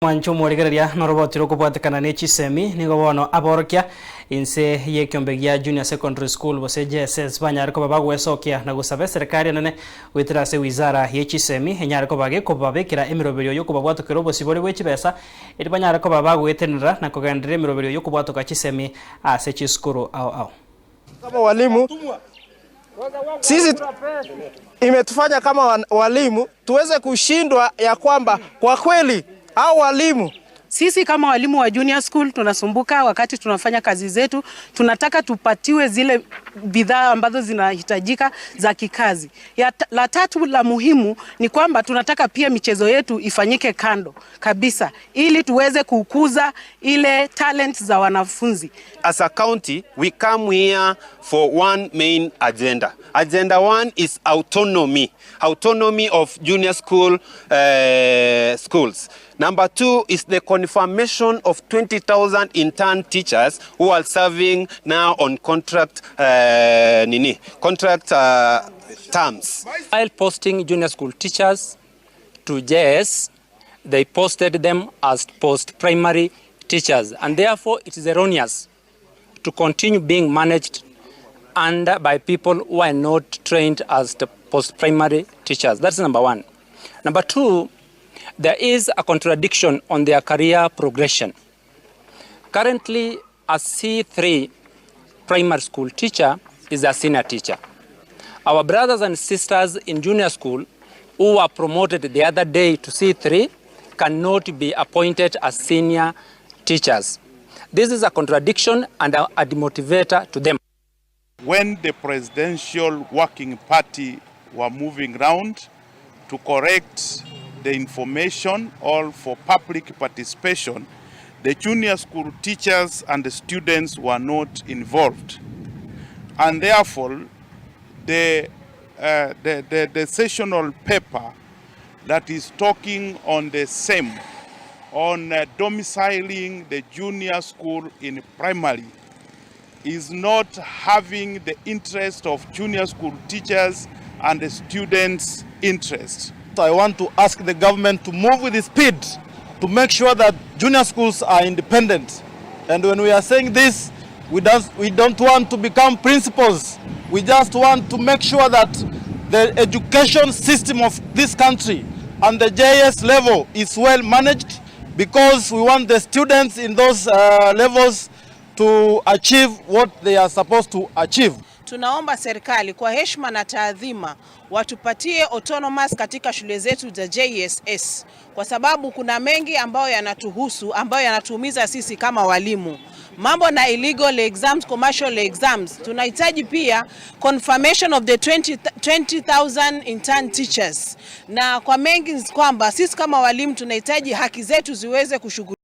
Mancho morigereria norobotiro kubwatekana ne chisemi nigo bono Abaorokia inse yekyombegia junior secondary school BW'ECHIBES banyare ko bagwesokia na gusaba serikali nene witira se wizara ye chisemi enyare ko bage ko babekira emiroberio yo kubabwatokero obosibore BW'ECHIBES eri banyare ko babagwetenera na kugendera emiroberio yo kubwatoka chisemi ase chiskuru ao kama walimu sisi imetufanya kama walimu tuweze kushindwa ya kwamba kwa kweli au walimu sisi kama walimu wa junior school tunasumbuka wakati tunafanya kazi zetu. Tunataka tupatiwe zile bidhaa ambazo zinahitajika za kikazi. La tatu la muhimu ni kwamba tunataka pia michezo yetu ifanyike kando kabisa ili tuweze kukuza ile talent za wanafunzi. As a county, we come here for one main agenda. Agenda one is autonomy. Autonomy of junior school schools. Number two is the confirmation of 20,000 intern teachers who are serving now on contract terms. While posting junior school teachers to JS, they posted them as post-primary teachers, and therefore it is erroneous to continue being managed by people who are not trained as the post-primary teachers. That's number one. Number two, there is a contradiction on their career progression. Currently, a C3 primary school teacher is a senior teacher. Our brothers and sisters in junior school who were promoted the other day to C3 cannot be appointed as senior teachers. This is a contradiction and a demotivator to them. When the presidential working party were moving round to correct the information all for public participation, the junior school teachers and the students were not involved. And therefore, the sessional paper that is talking on the same, on domiciling the junior school in primary, is not having the interest of junior school teachers and the students' interest. I want to ask the government to move with speed to make sure that junior schools are independent. And when we are saying this, we don't want to become principals. We just want to make sure that the education system of this country and the JS level is well managed, because we want the students in those levels to achieve what they are supposed to achieve. Tunaomba serikali kwa heshima na taadhima watupatie autonomous katika shule zetu za JSS, kwa sababu kuna mengi ambayo yanatuhusu, ambayo yanatuumiza sisi kama walimu. Mambo na illegal exams, commercial exams. Tunahitaji pia confirmation of the 20,000 intern teachers. Na kwa mengi kwamba sisi kama walimu tunahitaji haki zetu ziweze kushughulikiwa.